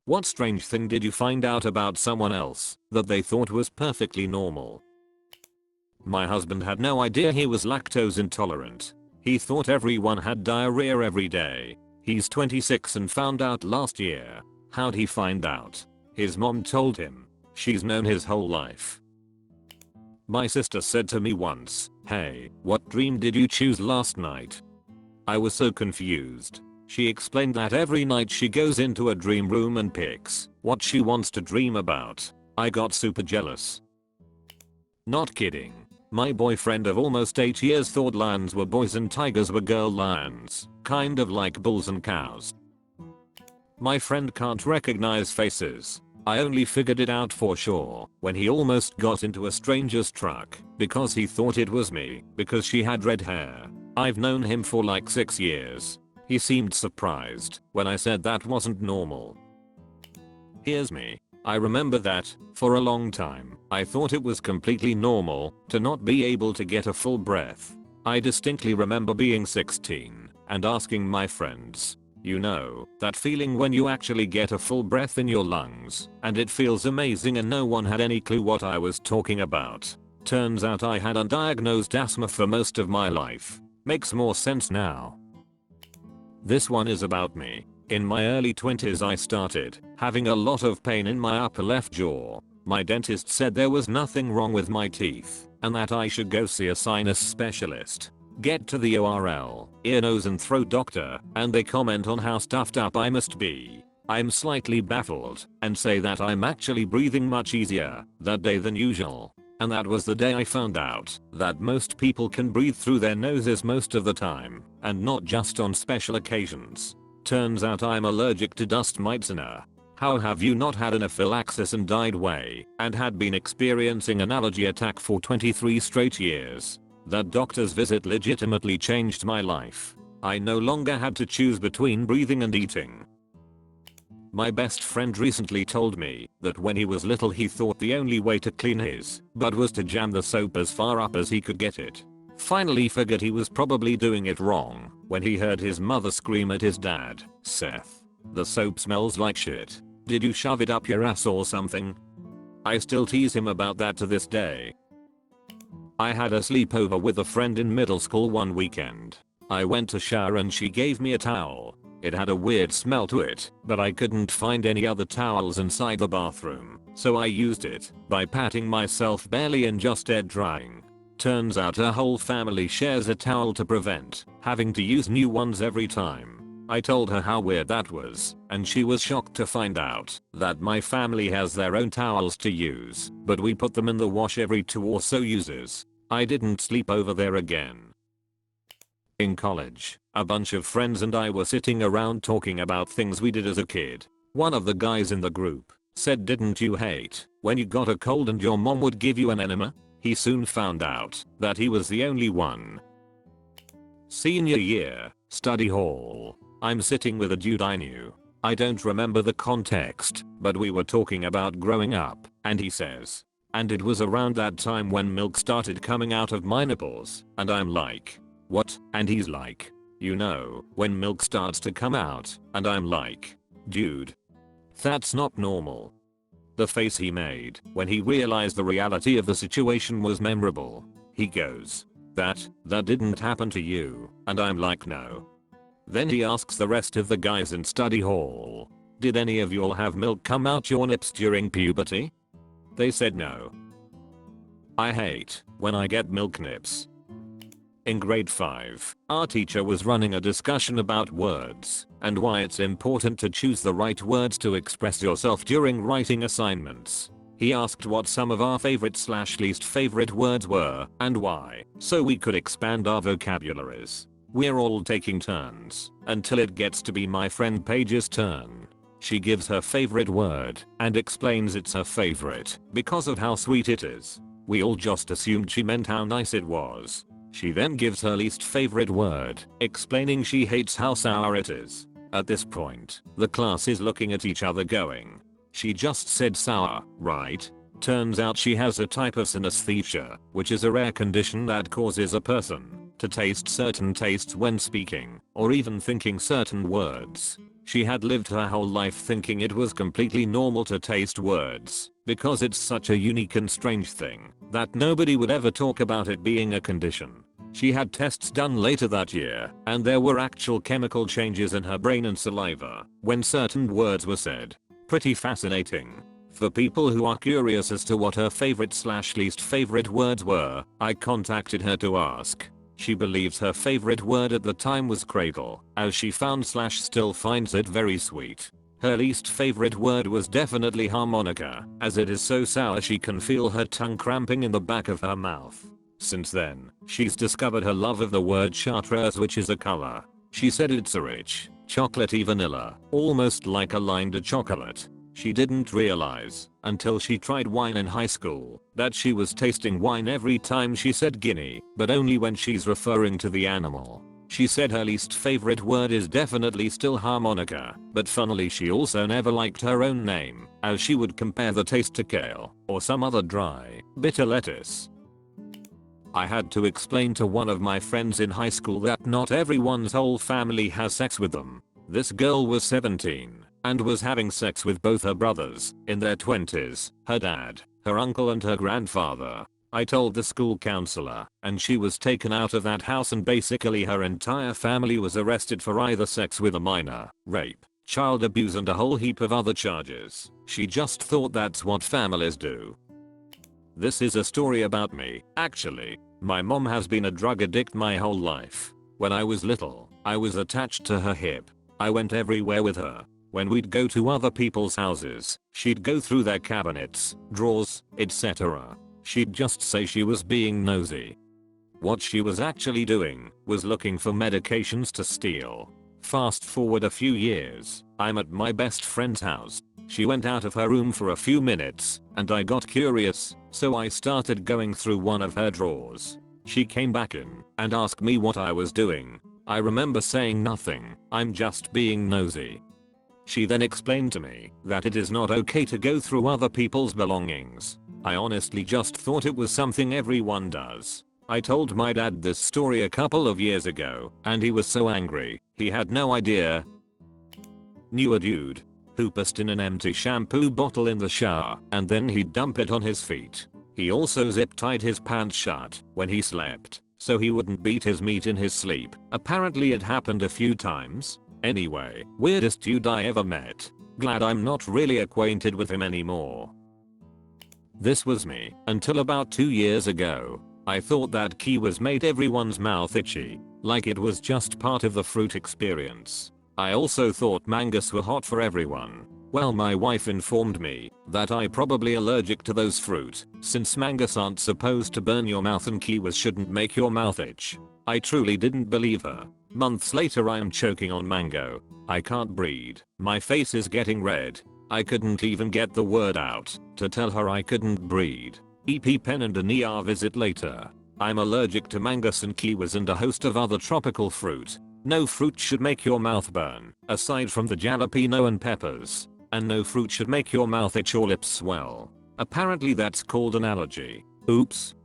What strange thing did you find out about someone else that they thought was perfectly normal? My husband had no idea he was lactose intolerant. He thought everyone had diarrhea every day. He's 26 and found out last year. How'd he find out? His mom told him. She's known his whole life. My sister said to me once, "Hey, what dream did you choose last night?" I was so confused. She explained that every night she goes into a dream room and picks what she wants to dream about. I got super jealous. Not kidding. My boyfriend of almost 8 years thought lions were boys and tigers were girl lions, kind of like bulls and cows. My friend can't recognize faces. I only figured it out for sure when he almost got into a stranger's truck because he thought it was me because she had red hair. I've known him for like 6 years. He seemed surprised when I said that wasn't normal. Here's me. I remember that, for a long time, I thought it was completely normal to not be able to get a full breath. I distinctly remember being 16 and asking my friends, you know, that feeling when you actually get a full breath in your lungs and it feels amazing, and no one had any clue what I was talking about. Turns out I had undiagnosed asthma for most of my life. Makes more sense now. This one is about me. In my early 20s I started having a lot of pain in my upper left jaw. My dentist said there was nothing wrong with my teeth and that I should go see a sinus specialist. Get to the ORL, ear, nose and throat doctor, and they comment on how stuffed up I must be. I'm slightly baffled and say that I'm actually breathing much easier that day than usual. And that was the day I found out that most people can breathe through their noses most of the time, and not just on special occasions. Turns out I'm allergic to dust mites. How have you not had anaphylaxis and died way and had been experiencing an allergy attack for 23 straight years? That doctor's visit legitimately changed my life. I no longer had to choose between breathing and eating. My best friend recently told me that when he was little he thought the only way to clean his butt was to jam the soap as far up as he could get it. Finally figured he was probably doing it wrong when he heard his mother scream at his dad, "Seth, the soap smells like shit. Did you shove it up your ass or something?" I still tease him about that to this day. I had a sleepover with a friend in middle school one weekend. I went to shower and she gave me a towel. It had a weird smell to it, but I couldn't find any other towels inside the bathroom, so I used it by patting myself barely and just air drying. Turns out her whole family shares a towel to prevent having to use new ones every time. I told her how weird that was, and she was shocked to find out that my family has their own towels to use, but we put them in the wash every 2 or so uses. I didn't sleep over there again. In college, a bunch of friends and I were sitting around talking about things we did as a kid. One of the guys in the group said, "Didn't you hate when you got a cold and your mom would give you an enema?" He soon found out that he was the only one. Senior year, study hall. I'm sitting with a dude I knew. I don't remember the context, but we were talking about growing up, and he says, "And it was around that time when milk started coming out of my nipples," and I'm like, "What?" And he's like, "You know, when milk starts to come out," and I'm like, "Dude, that's not normal." The face he made when he realized the reality of the situation was memorable. He goes, That didn't happen to you," and I'm like, "No." Then he asks the rest of the guys in study hall, "Did any of y'all have milk come out your nips during puberty?" They said no. I hate when I get milk nips. In grade 5, our teacher was running a discussion about words and why it's important to choose the right words to express yourself during writing assignments. He asked what some of our favorite/least favorite words were and why, so we could expand our vocabularies. We're all taking turns until it gets to be my friend Paige's turn. She gives her favorite word and explains it's her favorite because of how sweet it is. We all just assumed she meant how nice it was. She then gives her least favorite word, explaining she hates how sour it is. At this point, the class is looking at each other going, "She just said sour, right?" Turns out she has a type of synesthesia, which is a rare condition that causes a person to taste certain tastes when speaking, or even thinking certain words. She had lived her whole life thinking it was completely normal to taste words, because it's such a unique and strange thing that nobody would ever talk about it being a condition. She had tests done later that year, and there were actual chemical changes in her brain and saliva when certain words were said. Pretty fascinating. For people who are curious as to what her favorite/least favorite words were, I contacted her to ask. She believes her favorite word at the time was cradle, as she found/still finds it very sweet. Her least favorite word was definitely harmonica, as it is so sour she can feel her tongue cramping in the back of her mouth. Since then, she's discovered her love of the word chartreuse, which is a color. She said it's a rich, chocolatey vanilla, almost like a lined chocolate. She didn't realize, until she tried wine in high school, that she was tasting wine every time she said Guinea, but only when she's referring to the animal. She said her least favorite word is definitely still harmonica, but funnily she also never liked her own name, as she would compare the taste to kale, or some other dry, bitter lettuce. I had to explain to one of my friends in high school that not everyone's whole family has sex with them. This girl was 17 and was having sex with both her brothers, in their 20s, her dad, her uncle and her grandfather. I told the school counselor, and she was taken out of that house, and basically her entire family was arrested for either sex with a minor, rape, child abuse and a whole heap of other charges. She just thought that's what families do. This is a story about me, actually. My mom has been a drug addict my whole life. When I was little, I was attached to her hip. I went everywhere with her. When we'd go to other people's houses, she'd go through their cabinets, drawers, etc. She'd just say she was being nosy. What she was actually doing was looking for medications to steal. Fast forward a few years, I'm at my best friend's house. She went out of her room for a few minutes, and I got curious, so I started going through one of her drawers. She came back in and asked me what I was doing. I remember saying nothing, I'm just being nosy. She then explained to me that it is not okay to go through other people's belongings. I honestly just thought it was something everyone does. I told my dad this story a couple of years ago, and he was so angry, he had no idea. Knew a dude who pissed in an empty shampoo bottle in the shower, and then he'd dump it on his feet. He also zip-tied his pants shut when he slept, so he wouldn't beat his meat in his sleep. Apparently it happened a few times. Anyway, weirdest dude I ever met. Glad I'm not really acquainted with him anymore. This was me, until about 2 years ago. I thought that kiwis made everyone's mouth itchy, like it was just part of the fruit experience. I also thought mangoes were hot for everyone. Well, my wife informed me that I'm probably allergic to those fruit, since mangoes aren't supposed to burn your mouth and kiwis shouldn't make your mouth itch. I truly didn't believe her. Months later I am choking on mango. I can't breathe. My face is getting red. I couldn't even get the word out to tell her I couldn't breathe. EpiPen and an ER visit later. I'm allergic to mangoes and kiwis and a host of other tropical fruit. No fruit should make your mouth burn, aside from the jalapeno and peppers. And no fruit should make your mouth itch or lips swell. Apparently that's called an allergy. Oops.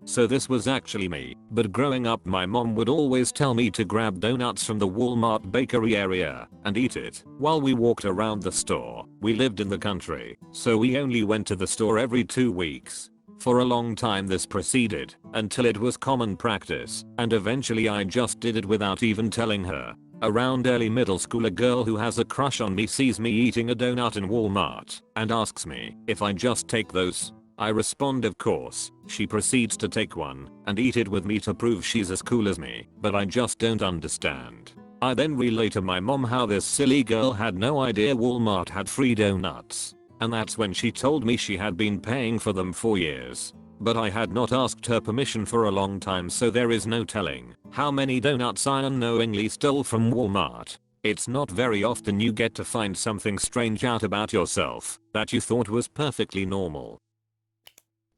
So this was actually me, but growing up my mom would always tell me to grab donuts from the Walmart bakery area and eat it while we walked around the store. We lived in the country, so we only went to the store every 2 weeks. For a long time this proceeded, until it was common practice, and eventually I just did it without even telling her. Around early middle school, a girl who has a crush on me sees me eating a donut in Walmart and asks me if I just take those. I respond of course. She proceeds to take one and eat it with me to prove she's as cool as me, but I just don't understand. I then relay to my mom how this silly girl had no idea Walmart had free donuts, and that's when she told me she had been paying for them for years. But I had not asked her permission for a long time, so there is no telling how many donuts I unknowingly stole from Walmart. It's not very often you get to find something strange out about yourself that you thought was perfectly normal.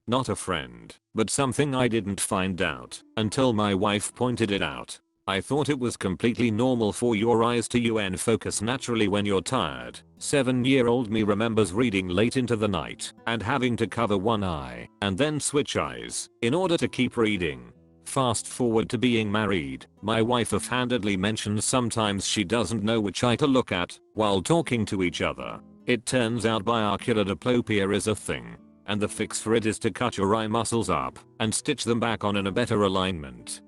Not a friend, but something I didn't find out until my wife pointed it out. I thought it was completely normal for your eyes to focus naturally when you're tired. 7-year-old me remembers reading late into the night and having to cover one eye and then switch eyes in order to keep reading. Fast forward to being married, my wife offhandedly mentions sometimes she doesn't know which eye to look at while talking to each other. It turns out biocular diplopia is a thing, and the fix for it is to cut your eye muscles up and stitch them back on in a better alignment.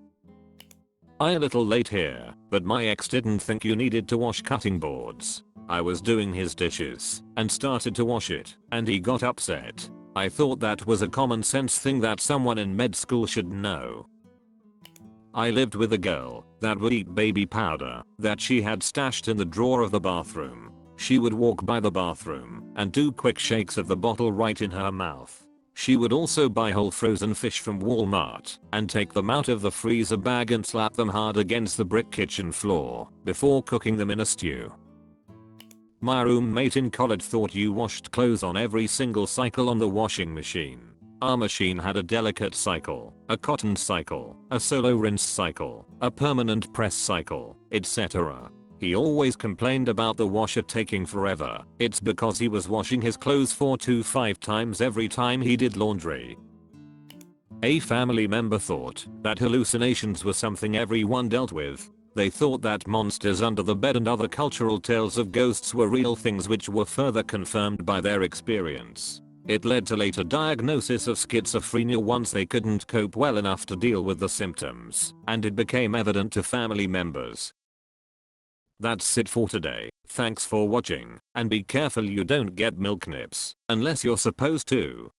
A little late here, but my ex didn't think you needed to wash cutting boards. I was doing his dishes and started to wash it, and he got upset. I thought that was a common sense thing that someone in med school should know. I lived with a girl that would eat baby powder that she had stashed in the drawer of the bathroom. She would walk by the bathroom and do quick shakes of the bottle right in her mouth. She would also buy whole frozen fish from Walmart and take them out of the freezer bag and slap them hard against the brick kitchen floor before cooking them in a stew. My roommate in college thought you washed clothes on every single cycle on the washing machine. Our machine had a delicate cycle, a cotton cycle, a solo rinse cycle, a permanent press cycle, etc. He always complained about the washer taking forever. It's because he was washing his clothes 4 to 5 times every time he did laundry. A family member thought that hallucinations were something everyone dealt with. They thought that monsters under the bed and other cultural tales of ghosts were real things, which were further confirmed by their experience. It led to later diagnosis of schizophrenia once they couldn't cope well enough to deal with the symptoms, and it became evident to family members. That's it for today. Thanks for watching, and be careful you don't get milk nips unless you're supposed to.